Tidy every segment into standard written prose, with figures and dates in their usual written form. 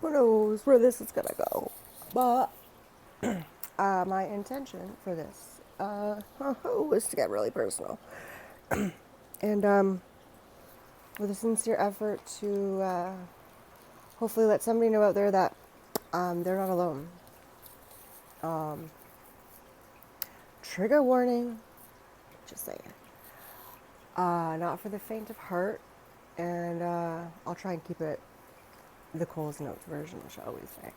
Who knows where this is gonna go? But my intention for this was to get really personal, and with a sincere effort to hopefully let somebody know out there that they're not alone. Um, Trigger warning, just saying. Not for the faint of heart, and I'll try and keep it the Coles Notes version, shall we say.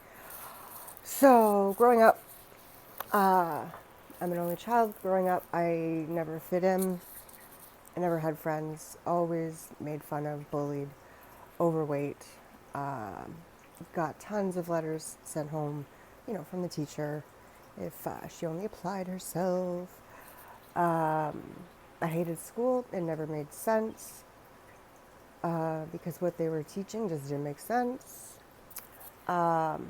So, growing up, I'm an only child. Growing up, I never fit in. I never had friends. Always made fun of, bullied, overweight. Um, got tons of letters sent home, from the teacher if she only applied herself. Um, I hated school. It never made sense because what they were teaching just didn't make sense. Um,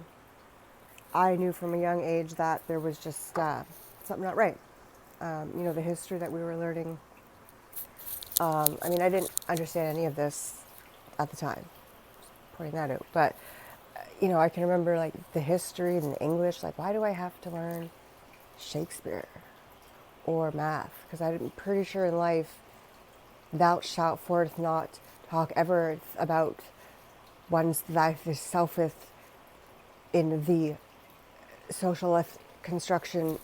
I knew from a young age that there was just something not right. The history that we were learning. I didn't understand any of this at the time, pointing that out. But, I can remember like the history and the English. Like, why do I have to learn Shakespeare or math? Because I'm pretty sure in life, thou shalt forth not talk ever about one's life is selfeth in the social construction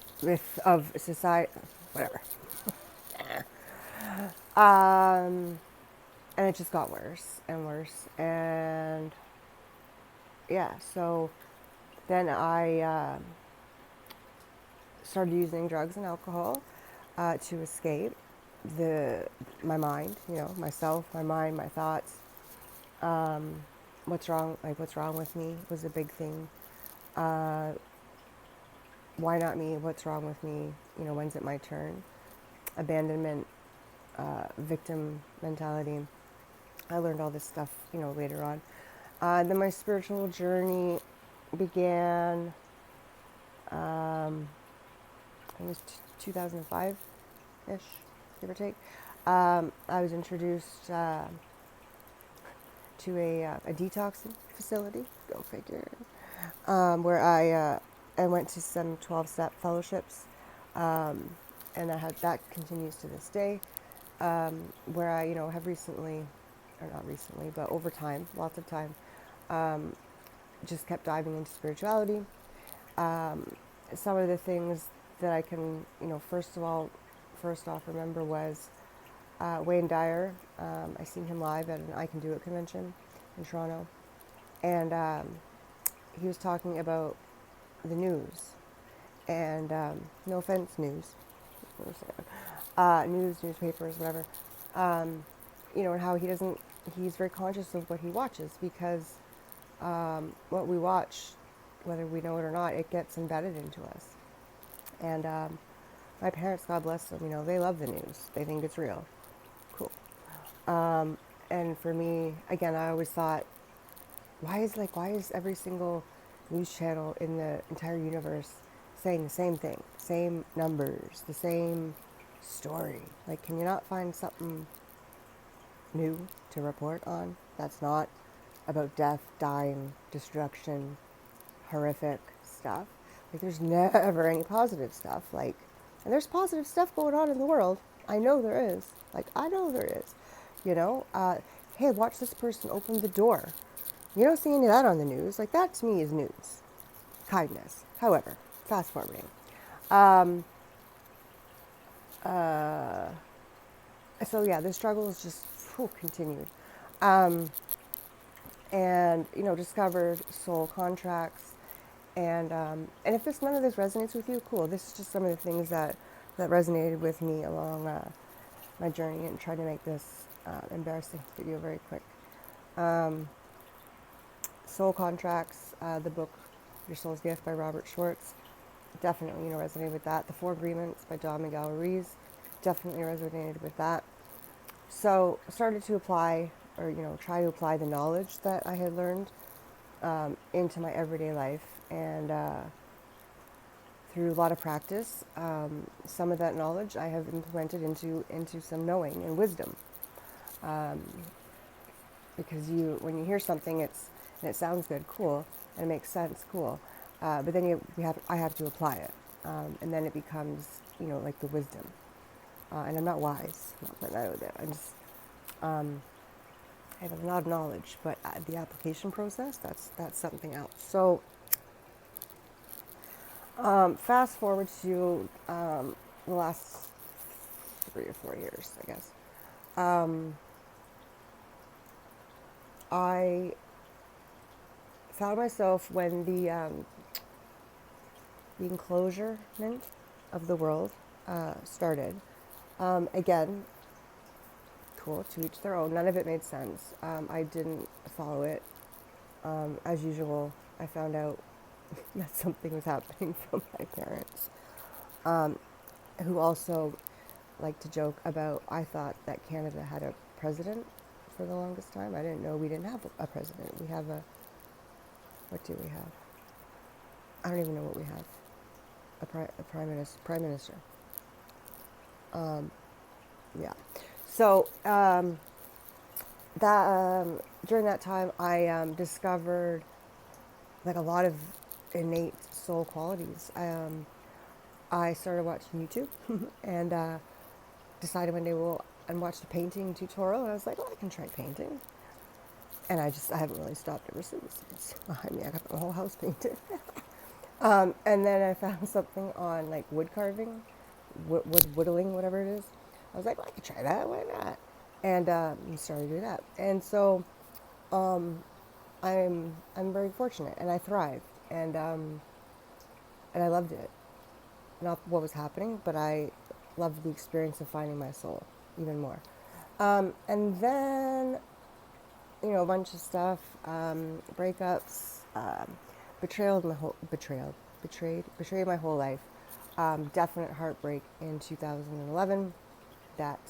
of society, whatever. And it just got worse and worse. And yeah, so then I started using drugs and alcohol to escape my mind, myself, my mind, my thoughts. What's wrong? Like, what's wrong with me was a big thing. Why not me? What's wrong with me? When's it my turn? Abandonment, victim mentality. I learned all this stuff, later on. Then my spiritual journey began, I think it was 2005-ish, give or take. I was introduced to a detoxing facility, go figure, where I went to some 12-step fellowships, and that continues to this day, where I have recently, or not recently, but over time, lots of time, just kept diving into spirituality. Some of the things that I can, first off remember was Wayne Dyer. I seen him live at an I Can Do It convention in Toronto, and he was talking about the news, and no offense, news, newspapers, whatever, and how he's very conscious of what he watches because what we watch, whether we know it or not, it gets embedded into us. And my parents, God bless them, they love the news. They think it's real. Cool. And for me, again, I always thought, why is every single news channel in the entire universe saying the same thing, same numbers, the same story? Like, can you not find something new to report on that's not about death, dying, destruction, horrific stuff? Like, there's never any positive stuff. Like, and there's positive stuff going on in the world. I know there is. Like, I know there is. Hey, watch this person open the door. You don't see any of that on the news. Like, that to me is news. Kindness. However, fast forwarding. So yeah, the struggle is just continued. And, discovered soul contracts. And if none of this resonates with you, cool. This is just some of the things that resonated with me along my journey, and trying to make this embarrassing video very quick. Soul Contracts, the book Your Soul's Gift by Robert Schwartz, definitely resonated with that. The Four Agreements by Don Miguel Ruiz, definitely resonated with that. So started to apply, or try to apply the knowledge that I had learned into my everyday life, and through a lot of practice, some of that knowledge I have implemented into some knowing and wisdom. Because when you hear something, and it sounds good, cool, and it makes sense, cool. But then I have to apply it, and then it becomes, like the wisdom. And I'm not wise, I'm not putting that out there. I have a lot of knowledge, but the application process, that's something else. So fast forward to the last 3 or 4 years, I guess. I found myself when the enclosurement of the world started. Again, cool, to each their own. None of it made sense. I didn't follow it. As usual, I found out that something was happening from my parents, who also like to joke about, I thought that Canada had a president for the longest time. I didn't know we didn't have a president. We have what do we have? I don't even know what we have. A prime minister. Yeah. So that during that time, I discovered like a lot of innate soul qualities. I started watching YouTube and decided one day, and watched a painting tutorial, and I was like, I can try painting. And I haven't really stopped ever since. It's behind me. I got the whole house painted. And then I found something on like wood carving, whittling, whatever it is. I was like, I could try that. Why not? And started doing that. And so I'm very fortunate, and I thrived, and I loved it. Not what was happening, but I loved the experience of finding my soul even more. And then, a bunch of stuff, breakups, betrayed my whole life. Definite heartbreak in 2011 that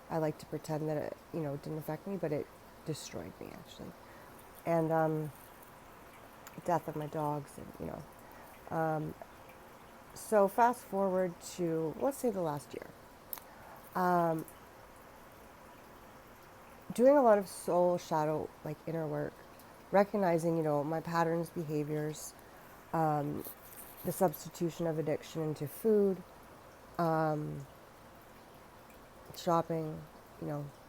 I like to pretend that it, didn't affect me, but it destroyed me actually. And death of my dogs, and so fast forward to, let's say, the last year. Doing a lot of soul shadow, like inner work, recognizing, my patterns, behaviors, the substitution of addiction into food, shopping,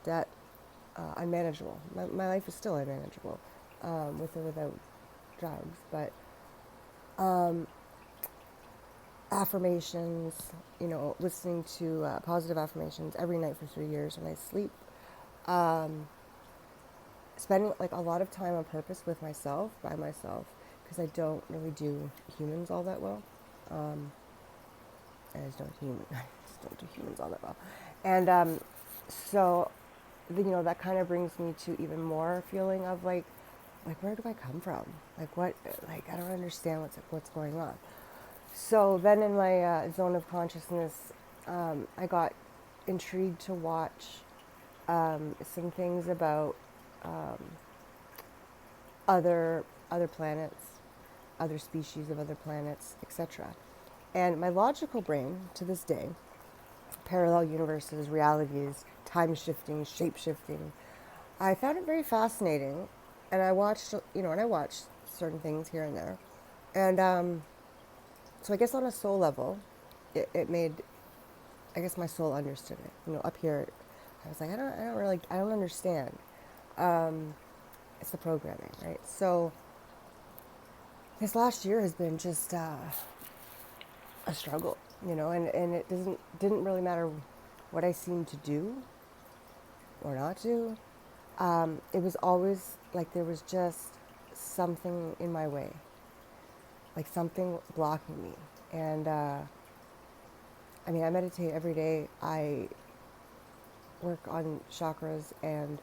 debt, unmanageable. My life is still unmanageable, with or without drugs, but affirmations, listening to positive affirmations every night for 3 years when I sleep. Spending like a lot of time on purpose with myself, by myself, because I don't really do humans all that well. I just don't do humans all that well. And so, that kind of brings me to even more feeling of like where do I come from? Like what? Like I don't understand what's going on. So then in my zone of consciousness, I got intrigued to watch some things about other planets, other species of other planets, etc. And my logical brain, to this day, parallel universes, realities, time shifting, shape shifting, I found it very fascinating. And I watched, certain things here and there. And so I guess on a soul level, it made, I guess my soul understood it. Up here, I was like, I don't understand. It's the programming, right? So this last year has been just a struggle, and it didn't really matter what I seemed to do or not do. It was always like there was just something in my way, like something blocking me. And I meditate every day. I work on chakras, and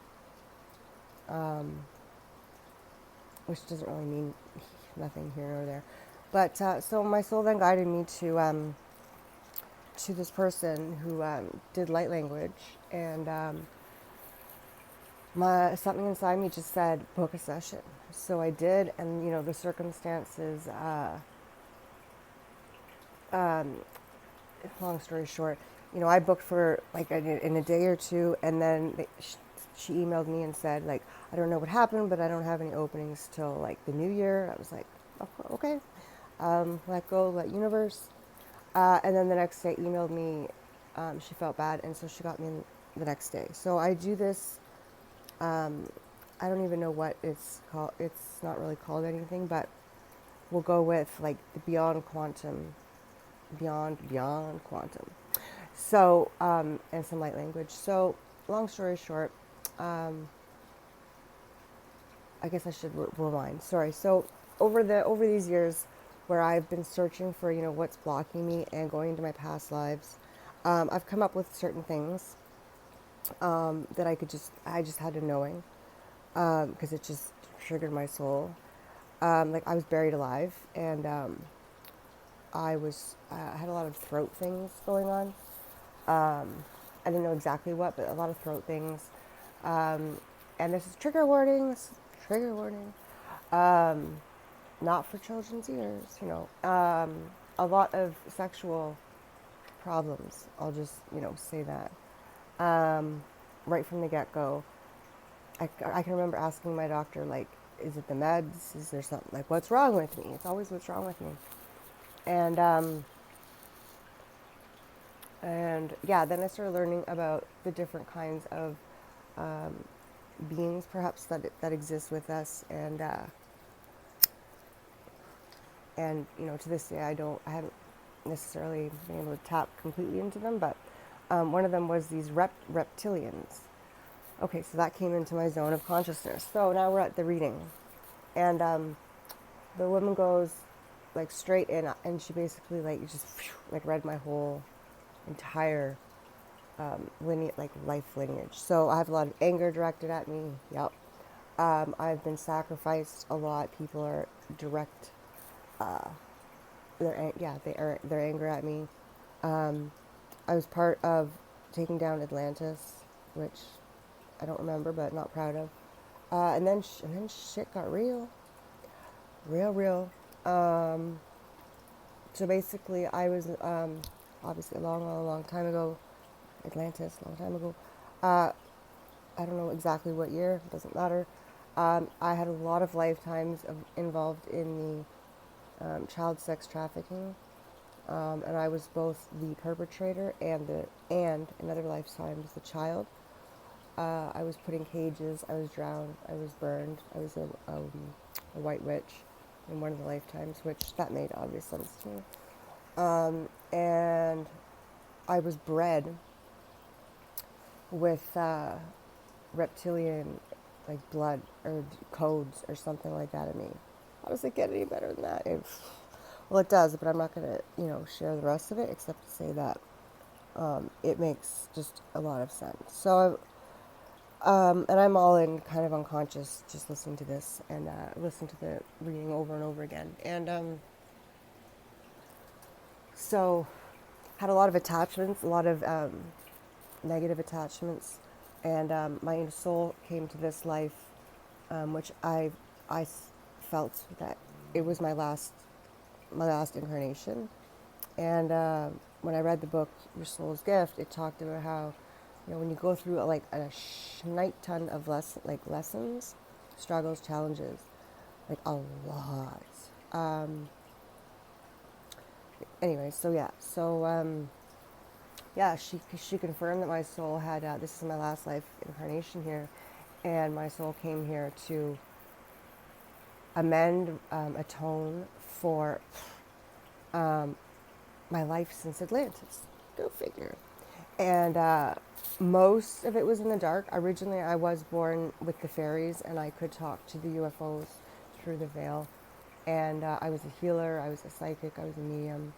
which doesn't really mean nothing here or there. But so my soul then guided me to this person who did light language, and something inside me just said book a session. So I did, and the circumstances. Long story short, I booked for like in a day or two, and then she emailed me and said, like, I don't know what happened, but I don't have any openings till like the new year. I was like, okay, let go, let universe. And then the next day emailed me, she felt bad, and so she got me in the next day. So I do this, I don't even know what it's called. It's not really called anything, but we'll go with like the beyond quantum, beyond quantum. So, and some light language. So, long story short, um, I guess I should rewind. Sorry. So, over these years, where I've been searching for what's blocking me and going into my past lives, I've come up with certain things that I just had a knowing because it just triggered my soul. Like I was buried alive, and I had a lot of throat things going on. I didn't know exactly what, but a lot of throat things. And this is trigger warning. This is trigger warning. Not for children's ears. A lot of sexual problems. I'll just say that right from the get-go. I can remember asking my doctor, like, is it the meds? Is there something, like, what's wrong with me? It's always what's wrong with me. And yeah, then I started learning about the different kinds of beings, perhaps that exist with us, and to this day I haven't necessarily been able to tap completely into them, but one of them was these reptilians. Okay, so that came into my zone of consciousness. So now we're at the reading, and the woman goes like straight in, and she basically like just like read my whole entire life lineage. So I have a lot of anger directed at me. Yep. I've been sacrificed a lot. People are direct. Their anger at me. I was part of taking down Atlantis, which I don't remember, but not proud of. And then shit got real, real. So basically, I was obviously a long time ago, Atlantis, a long time ago. I don't know exactly what year. Doesn't matter. I had a lot of lifetimes involved in the child sex trafficking, and I was both the perpetrator and in other lifetimes the child. I was put in cages. I was drowned. I was burned. I was a white witch in one of the lifetimes, which that made obvious sense to me. And I was bred with reptilian like blood or codes or something like that in me. How does it get any better than that? Well, it does, but I'm not going to share the rest of it except to say that it makes just a lot of sense. So and I'm all in kind of unconscious just listening to this and listen to the reading over and over again. And so had a lot of attachments, a lot of negative attachments, and my soul came to this life, which I felt that it was my last incarnation. And when I read the book Your Soul's Gift, it talked about how when you go through like a shite ton of lessons, struggles, challenges, like a lot. Anyway, she confirmed that my soul had this is my last life incarnation here, and my soul came here to amend, atone for my life since Atlantis. Go figure. And most of it was in the dark. Originally, I was born with the fairies, and I could talk to the UFOs through the veil. And I was a healer. I was a psychic. I was a medium.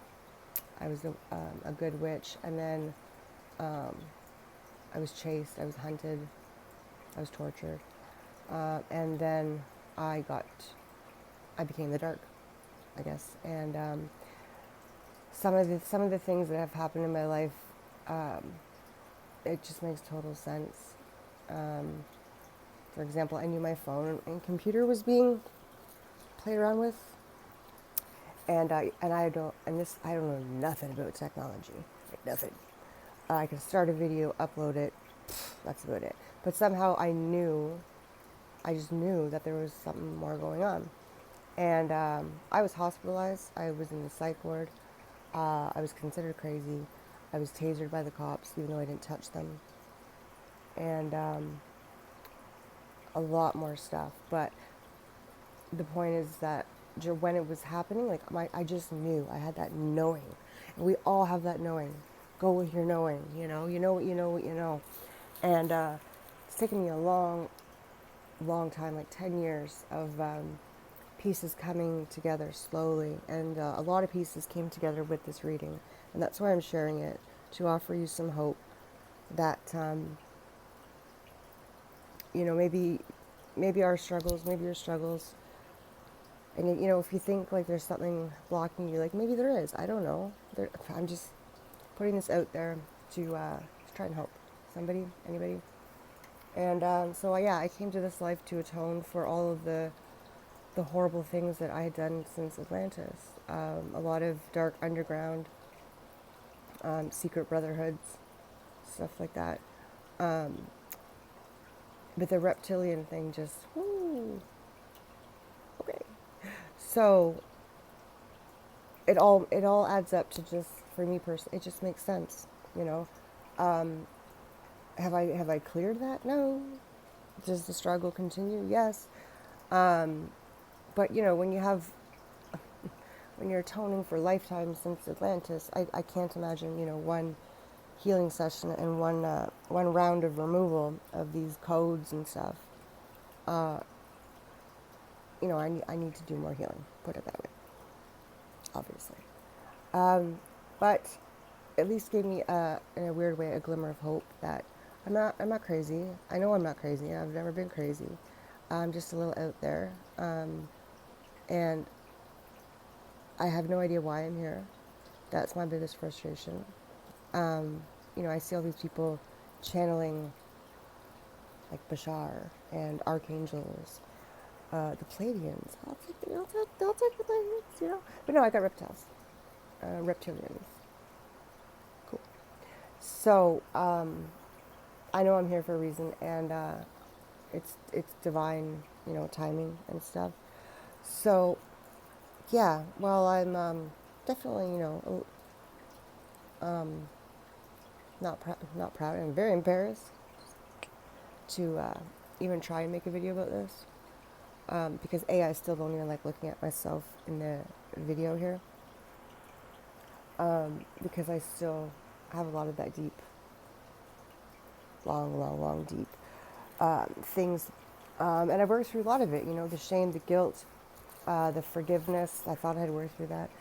I was a good witch. And then I was chased. I was hunted. I was tortured. And then I became the dark, I guess. And some of the things that have happened in my life, it just makes total sense. For example, I knew my phone and computer was being played around with, and I don't know nothing about technology, like nothing. I can start a video, upload it, that's about it. But somehow I just knew that there was something more going on. And I was hospitalized. I was in the psych ward. I was considered crazy. I was tasered by the cops, even though I didn't touch them. And a lot more stuff. But the point is that when it was happening, like I just knew. I had that knowing. And we all have that knowing. Go with your knowing, you know. You know what you know what you know. And it's taken me a long, long time, like 10 years of pieces coming together slowly. And a lot of pieces came together with this reading. And that's why I'm sharing it, to offer you some hope that, maybe our struggles, maybe your struggles, and if you think like there's something blocking you, like maybe there is, I don't know. I'm just putting this out there to try and help somebody, anybody. And so yeah, I came to this life to atone for all of the horrible things that I had done since Atlantis. A lot of dark underground, secret brotherhoods, stuff like that. But the reptilian thing just, whoo, okay. So it all adds up to, just for me personally, it just makes sense, you know. Um, have I cleared that? No. Does the struggle continue? Yes. Um, but when you're atoning for lifetimes since Atlantis, I can't imagine one healing session and one round of removal of these codes and stuff. Uh, I need to do more healing. Put it that way, obviously. But at least gave me, in a weird way, a glimmer of hope that I'm not crazy. I know I'm not crazy. I've never been crazy. I'm just a little out there, and I have no idea why I'm here. That's my biggest frustration. I see all these people channeling like Bashar and archangels, the Pleiadians. I'll take the Pleiadians. But no, I got reptiles, reptilians. Cool. So I know I'm here for a reason, and it's divine, timing and stuff. So yeah, well, I'm definitely, um, not proud. I'm very embarrassed to even try and make a video about this, because I still don't even like looking at myself in the video here, because I still have a lot of that deep, long, long, long, deep things, and I've worked through a lot of it. The shame, the guilt, the forgiveness. I thought I had worked through that.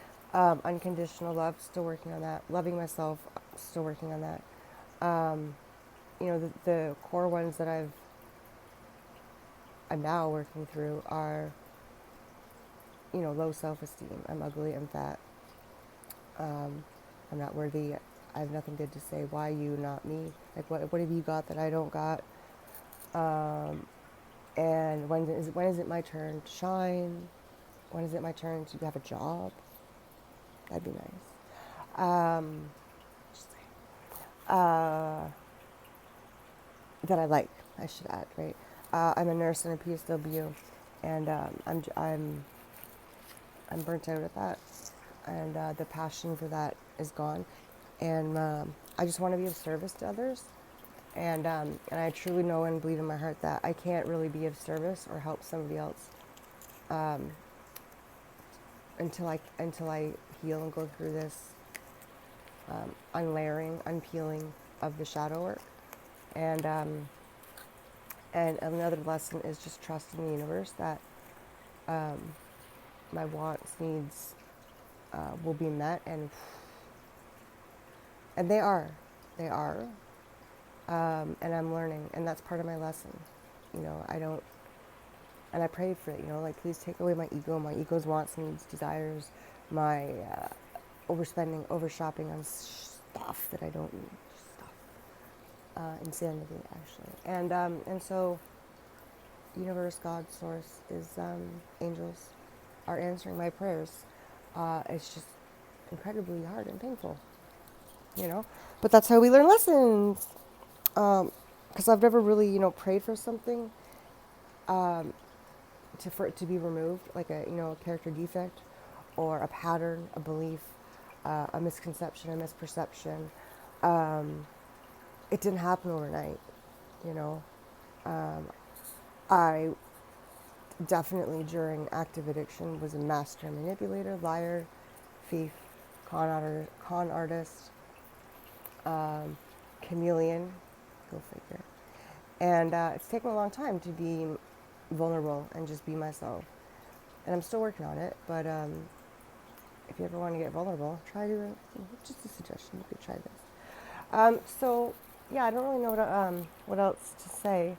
Unconditional love, still working on that. Loving myself, still working on that. The core ones that I'm now working through are, low self-esteem. I'm ugly, I'm fat. I'm not worthy. I have nothing good to say. Why you, not me? Like, what have you got that I don't got? And when is it my turn to shine? When is it my turn to have a job? That'd be nice. Just that I like, I should add, right? I'm a nurse and a PSW, and I'm burnt out at that, and the passion for that is gone, and I just want to be of service to others, and I truly know and believe in my heart that I can't really be of service or help somebody else until I heal and go through this unlayering, unpeeling of the shadow work, and another lesson is just trusting the universe that my wants, needs will be met, and they are, and I'm learning, and that's part of my lesson. I don't, and I prayed for it. Like, please take away my ego's wants, needs, desires, my overspending, over-shopping on stuff that I don't need. Insanity, actually. And so universe, God, source is angels are answering my prayers. It's just incredibly hard and painful, but that's how we learn lessons. because I've never really, prayed for something for it to be removed, like a character defect, or a pattern, a belief, a misconception, a misperception. Um, it didn't happen overnight, you know. I definitely during active addiction was a master manipulator, liar, thief, con artist, chameleon, go figure. And it's taken a long time to be vulnerable and just be myself. And I'm still working on it, but if you ever want to get vulnerable, try to, just a suggestion, you could try this. So, yeah, I don't really know what else to say.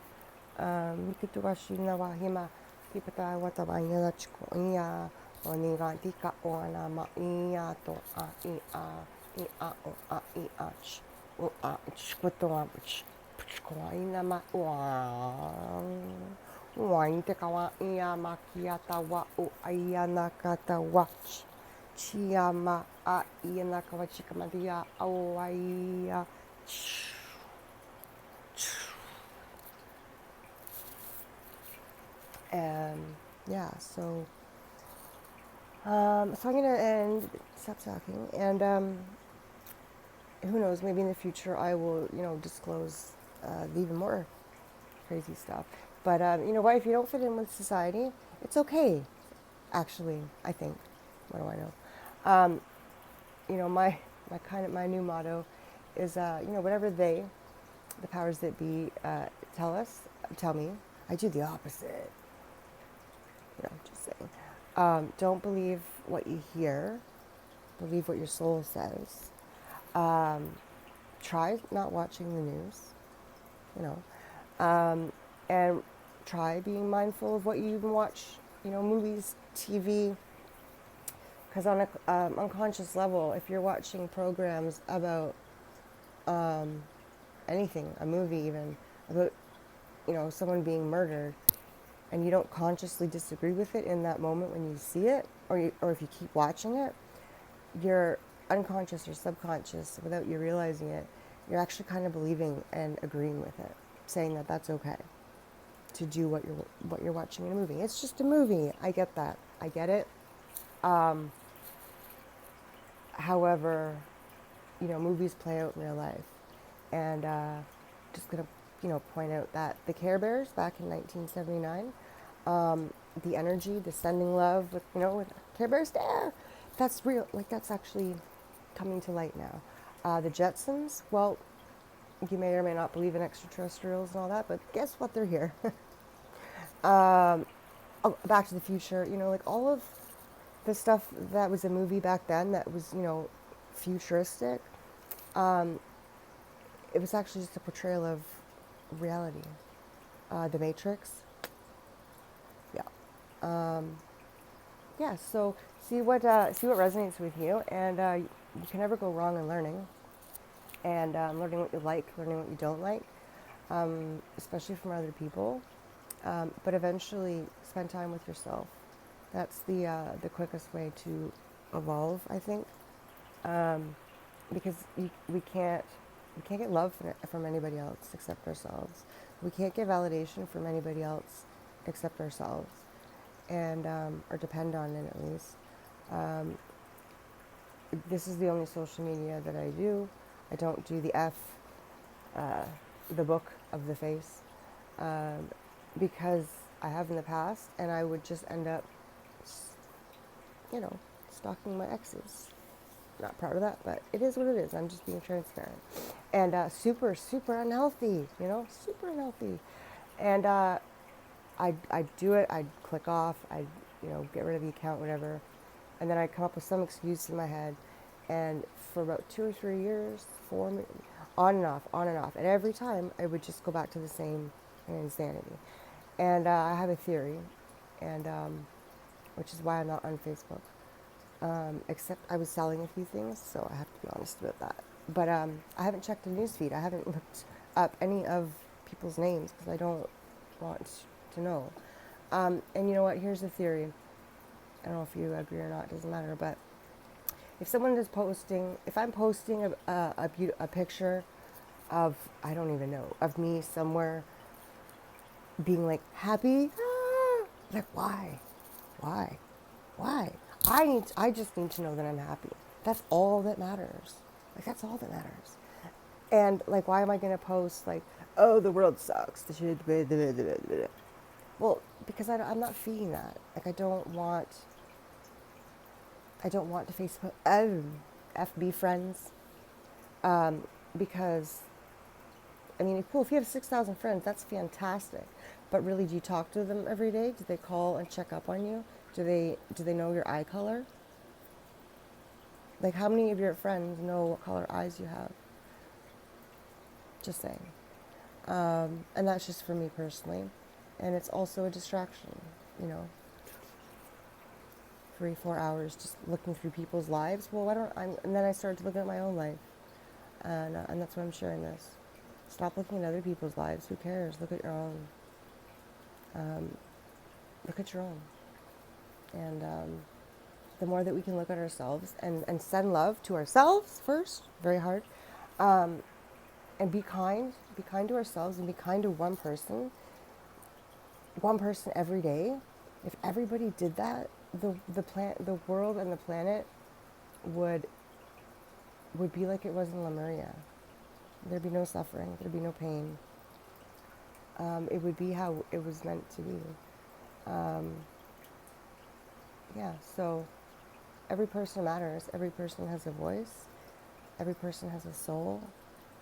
Mikituwashi na wahima, tipata watabanya la chikoia, o nigantika o ana maia to i a o a I a ch, o a chikoto a ch, chikoina ma wain te kawa ia makiata wa o aia nakata watch. Chiama a iana kawachikamadia awaia. And yeah, so I'm gonna end, stop talking, and who knows, maybe in the future I will, disclose even more crazy stuff. But you know what, if you don't fit in with society, it's okay, actually, I think. What do I know? My new motto is, whatever the powers that be, tell me, I do the opposite. Just saying. Don't believe what you hear. Believe what your soul says. Try not watching the news, you know, and try being mindful of what you even watch, movies, TV. Because on a unconscious level, if you're watching programs about anything, a movie even, about, someone being murdered, and you don't consciously disagree with it in that moment when you see it, or if you keep watching it, your unconscious or subconscious, without you realizing it, you're actually kind of believing and agreeing with it, saying that that's okay to do what you're watching in a movie. It's just a movie. I get that. I get it. However, movies play out in real life, and just gonna point out that the Care Bears back in 1979, the energy, the sending love with Care Bears there, that's real. Like, that's actually coming to light now. The Jetsons, well, you may or may not believe in extraterrestrials and all that, but guess what? They're here. Back to the Future, like all of the stuff that was a movie back then that was, futuristic, it was actually just a portrayal of reality. The Matrix, yeah. Yeah, so see what resonates with you, and you can never go wrong in learning, and learning what you like, learning what you don't like, especially from other people, but eventually spend time with yourself. That's the quickest way to evolve, I think, because we can't get love from anybody else except ourselves. We can't get validation from anybody else except ourselves, and or depend on it at least. This is the only social media that I do. I don't do the book of the face, because I have in the past, and I would just end up, stalking my exes. Not proud of that, but it is what it is. I'm just being transparent. And super, super unhealthy, super unhealthy. And I'd do it, I'd click off, I'd, get rid of the account, whatever. And then I'd come up with some excuse in my head. And for about 2 or 3 years, on and off, on and off. And every time I would just go back to the same insanity. And I have a theory, and which is why I'm not on Facebook. Except I was selling a few things, so I have to be honest about that. But I haven't checked the newsfeed. I haven't looked up any of people's names because I don't want to know. And you know what? Here's the theory. I don't know if you agree or not. It doesn't matter. But if someone is posting, if I'm posting a picture of, I don't even know, of me somewhere being like happy. Like, why? Why? Why? I just need to know that I'm happy. That's all that matters. Like, that's all that matters. And like, why am I going to post like, oh, the world sucks. The shit. Blah, blah, blah, blah, blah. Well, because I'm not feeding that. Like, I don't want to Facebook, FB friends, because, I mean, cool, if you have 6,000 friends, that's fantastic. But really, do you talk to them every day? Do they call and check up on you? Do they know your eye color? Like, how many of your friends know what color eyes you have? Just saying. And that's just for me personally. And it's also a distraction, you know. 3-4 hours just looking through people's lives. Well, and then I started to look at my own life. And that's why I'm sharing this. Stop looking at other people's lives. Who cares? Look at your own. Look at your own. And the more that we can look at ourselves and send love to ourselves first, very hard, and be kind to ourselves and be kind to one person every day. If everybody did that, the world and the planet would be like it was in Lemuria. There'd be no suffering. There'd be no pain. It would be how it was meant to be. Yeah, so every person matters. Every person has a voice. Every person has a soul.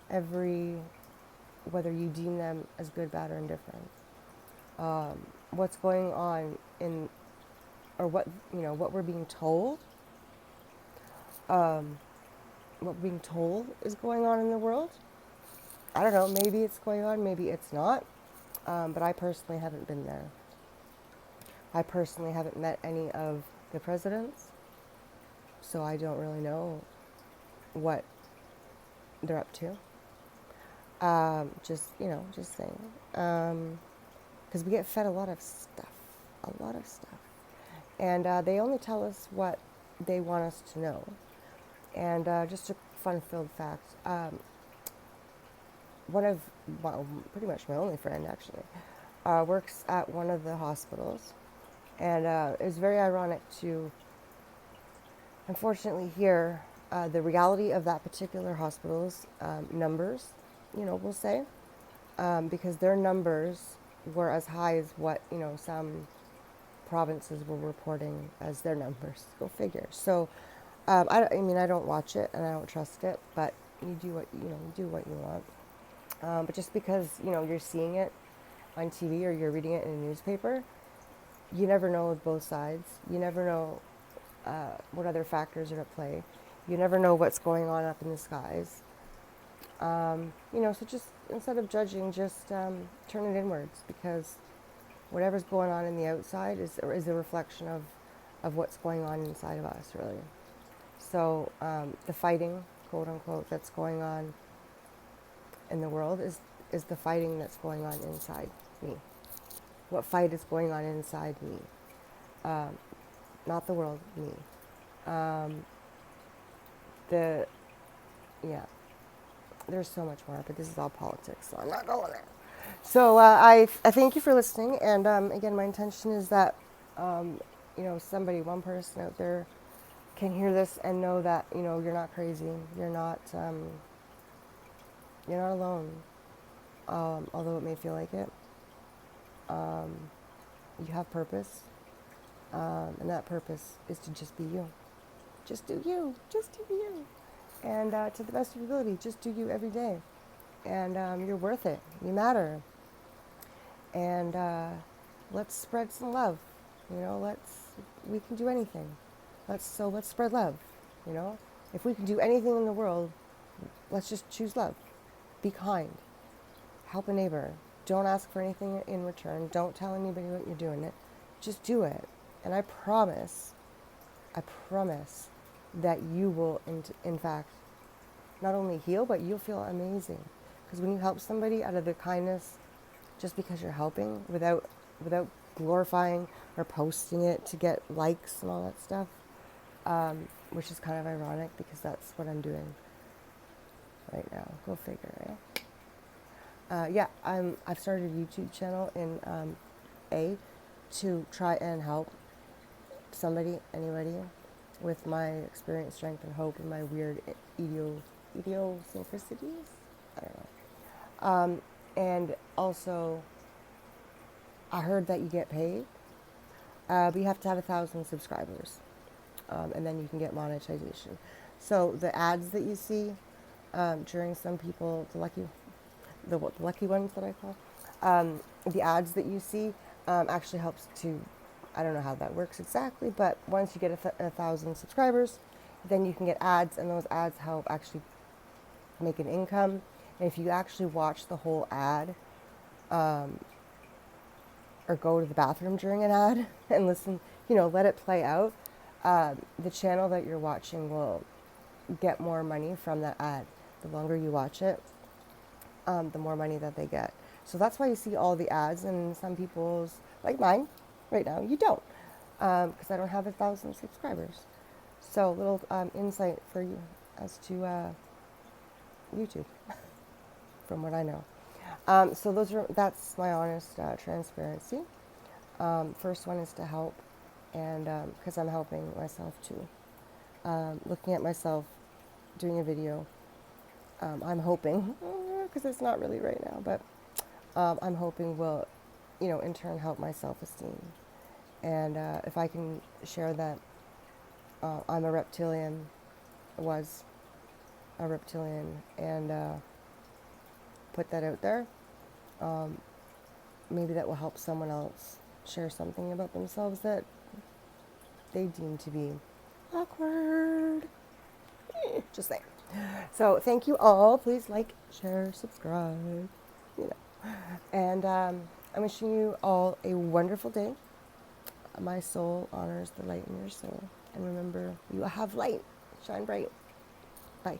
Whether you deem them as good, bad, or indifferent. What's going on or what we're being told, what we're being told is going on in the world. I don't know, maybe it's going on, maybe it's not. But I personally haven't been there. I personally haven't met any of the presidents, so I don't really know what they're up to. Just saying. Because we get fed a lot of stuff. And they only tell us what they want us to know. And just a fun-filled fact, pretty much my only friend actually, works at one of the hospitals. And it was very ironic to, unfortunately, hear the reality of that particular hospital's numbers, we'll say, because their numbers were as high as what, some provinces were reporting as their numbers. Go figure. So, I don't watch it and I don't trust it, but you do what you want. But just because, you're seeing it on TV or you're reading it in a newspaper, you never know both sides. You never know what other factors are at play. You never know what's going on up in the skies. So just instead of judging, just turn it inwards, because whatever's going on in the outside is a reflection of what's going on inside of us, really. So the fighting, quote unquote, that's going on in the world is the fighting that's going on inside me. What fight is going on inside me? Not the world, me. There's so much more, but this is all politics, so I'm not going there. So I thank you for listening, and again, my intention is that one person out there can hear this and know that you're not crazy, you're not alone, although it may feel like it. You have purpose, and that purpose is to just be you. Just do you. Just do you. And to the best of your ability, just do you every day. And you're worth it. You matter. And let's spread some love. We can do anything. Let's spread love. If we can do anything in the world, let's just choose love. Be kind. Help a neighbor. Don't ask for anything in return. Don't tell anybody what you're doing it. Just do it. And I promise that you will, in fact, not only heal, but you'll feel amazing. Because when you help somebody out of the kindness, just because you're helping, without glorifying or posting it to get likes and all that stuff, which is kind of ironic because that's what I'm doing right now. Go figure, eh? Yeah, I've started a YouTube channel in A to try and help somebody, anybody, with my experience, strength, and hope, and my weird idiosyncrasies. I don't know. And also, I heard that you get paid, but you have to have 1,000 subscribers, and then you can get monetization. So the ads that you see during some people, the lucky ones that I call, the ads that you see actually helps to, I don't know how that works exactly, but once you get 1,000 subscribers, then you can get ads, and those ads help actually make an income. And if you actually watch the whole ad, or go to the bathroom during an ad and listen, let it play out, the channel that you're watching will get more money from that ad. The longer you watch it, the more money that they get. So that's why you see all the ads, and some people's, like mine, right now, you don't, because I don't have 1,000 subscribers. So a little insight for you as to YouTube, from what I know. So that's my honest transparency. First one is to help, and because I'm helping myself too. Looking at myself doing a video, I'm hoping, because it's not really right now, but I'm hoping will, in turn help my self-esteem. And if I can share that I'm a reptilian, was a reptilian, and put that out there, maybe that will help someone else share something about themselves that they deem to be awkward. Just saying. So thank you all. Please like, share, subscribe. And I'm wishing you all a wonderful day. My soul honors the light in your soul. And remember, you have light. Shine bright. Bye.